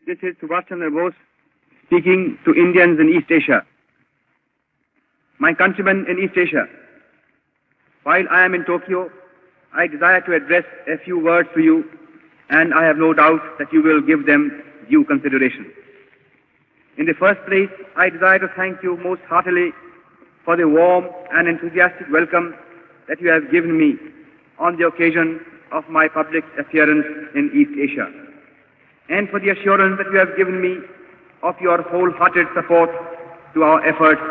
This is Subhash Chandra Bose speaking to Indians in East Asia. My countrymen in East Asia, while I am in Tokyo, I desire to address a few words to you, and I have no doubt that you will give them due consideration. In the first place, I desire to thank you most heartily for the warm and enthusiastic welcome that you have given me on the occasion of my public appearance in East Asia, and for the assurance that you have given me of your wholehearted support to our efforts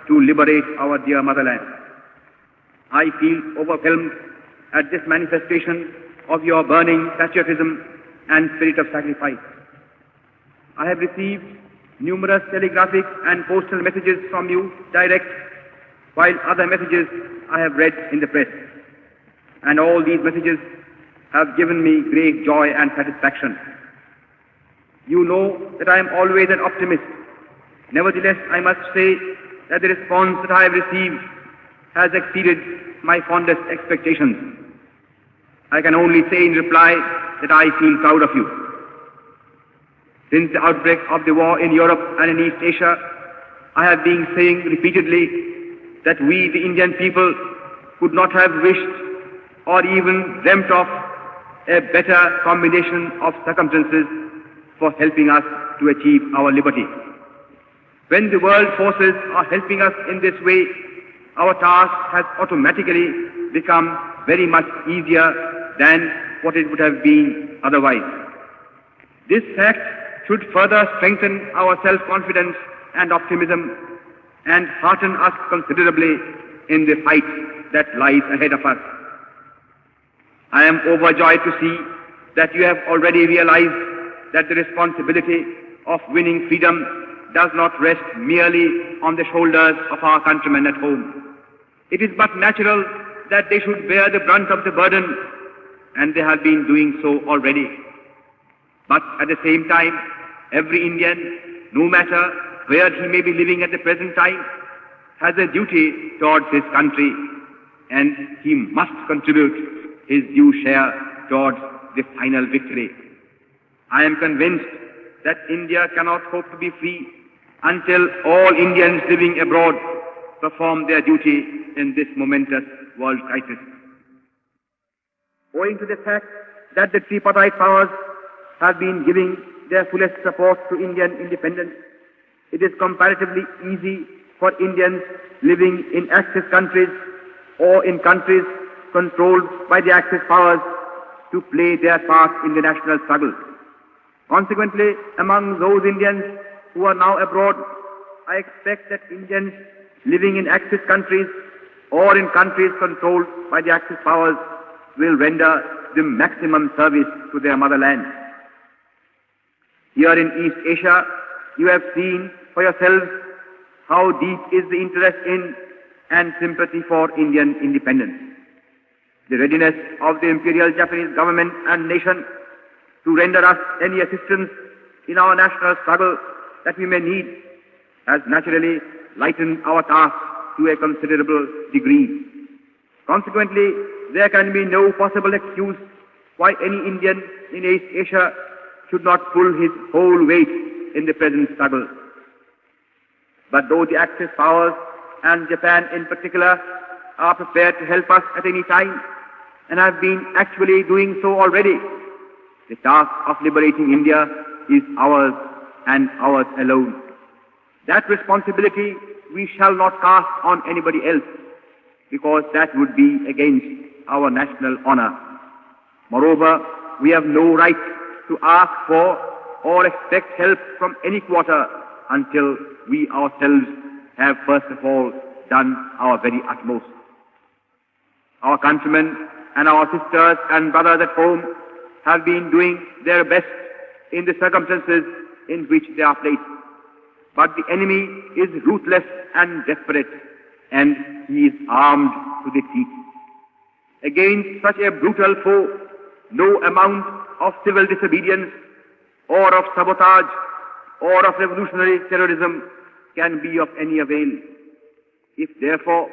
to liberate our dear motherland. I feel overwhelmed at this manifestation of your burning patriotism and spirit of sacrifice. I have received numerous telegraphic and postal messages from you direct, while other messages I have read in the press. And all these messages have given me great joy and satisfaction. You know that I am always an optimist. Nevertheless, I must say that the response that I have received has exceeded my fondest expectations. I can only say in reply that I feel proud of you. Since the outbreak of the war in Europe and in East Asia, I have been saying repeatedly that we, the Indian people, could not have wished or even dreamt of a better combination of circumstances for helping us to achieve our liberty. When the world forces are helping us in this way, our task has automatically become very much easier than what it would have been otherwise. This fact should further strengthen our self-confidence and optimism and hearten us considerably in the fight that lies ahead of us. I am overjoyed to see that you have already realized that the responsibility of winning freedom does not rest merely on the shoulders of our countrymen at home. It is but natural that they should bear the brunt of the burden, and they have been doing so already. But at the same time, every Indian, no matter where he may be living at the present time, has a duty towards his country, and he must contribute his due share towards the final victory. I am convinced that India cannot hope to be free until all Indians living abroad perform their duty in this momentous world crisis. Owing to the fact that the tripartite powers have been giving their fullest support to Indian independence, it is comparatively easy for Indians living in Axis countries or in countries controlled by the Axis powers to play their part in the national struggle. Consequently, among those Indians who are now abroad, I expect that Indians living in Axis countries or in countries controlled by the Axis powers will render the maximum service to their motherland. Here in East Asia, you have seen for yourselves how deep is the interest in and sympathy for Indian independence. The readiness of the Imperial Japanese government and nation to render us any assistance in our national struggle that we may need has naturally lightened our task to a considerable degree. Consequently, there can be no possible excuse why any Indian in East Asia should not pull his whole weight in the present struggle. But though the Axis powers and Japan in particular are prepared to help us at any time and have been actually doing so already, the task of liberating India is ours and ours alone. That responsibility we shall not cast on anybody else, because that would be against our national honor. Moreover, we have no right to ask for or expect help from any quarter until we ourselves have first of all done our very utmost. Our countrymen and our sisters and brothers at home have been doing their best in the circumstances in which they are placed. But the enemy is ruthless and desperate, and he is armed to the teeth. Against such a brutal foe, no amount of civil disobedience or of sabotage or of revolutionary terrorism can be of any avail. If therefore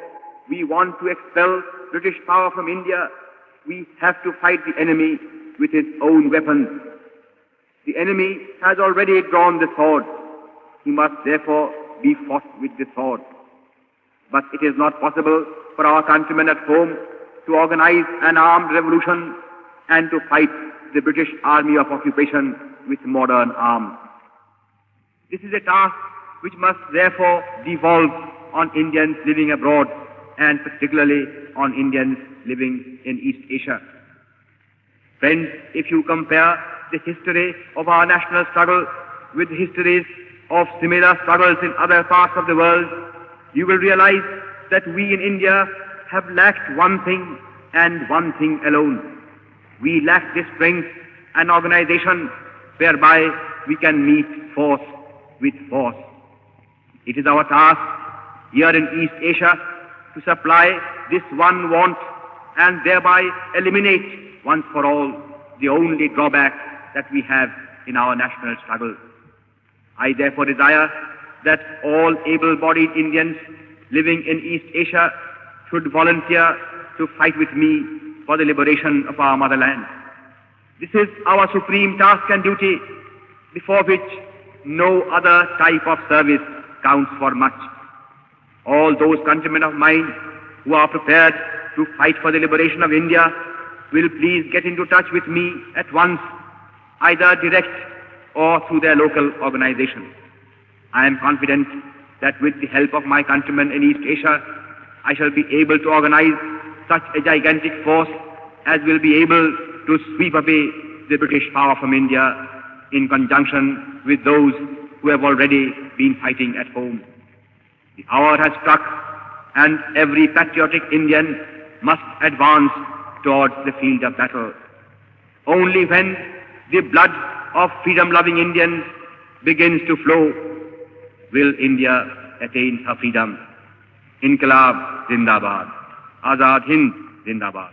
we want to expel British power from India, we have to fight the enemy with his own weapons. The enemy has already drawn the sword. He must therefore be fought with the sword. But it is not possible for our countrymen at home to organize an armed revolution and to fight the British army of occupation with modern arms. This is a task which must therefore devolve on Indians living abroad, and particularly on Indians living in East Asia. Friends, if you compare the history of our national struggle with the histories of similar struggles in other parts of the world, you will realize that we in India have lacked one thing and one thing alone. We lack the strength and organization whereby we can meet force with force. It is our task here in East Asia to supply this one want and thereby eliminate once for all the only drawback that we have in our national struggle. I therefore desire that all able-bodied Indians living in East Asia should volunteer to fight with me for the liberation of our motherland. This is our supreme task and duty, before which no other type of service counts for much. All those countrymen of mine who are prepared to fight for the liberation of India will please get into touch with me at once, either direct or through their local organizations. I am confident that with the help of my countrymen in East Asia, I shall be able to organize such a gigantic force as will be able to sweep away the British power from India in conjunction with those who have already been fighting at home. The hour has struck, and every patriotic Indian must advance towards the field of battle. Only when the blood of freedom-loving Indians begins to flow will India attain her freedom. Inqilab Zindabad. Azad Hind Zindabad.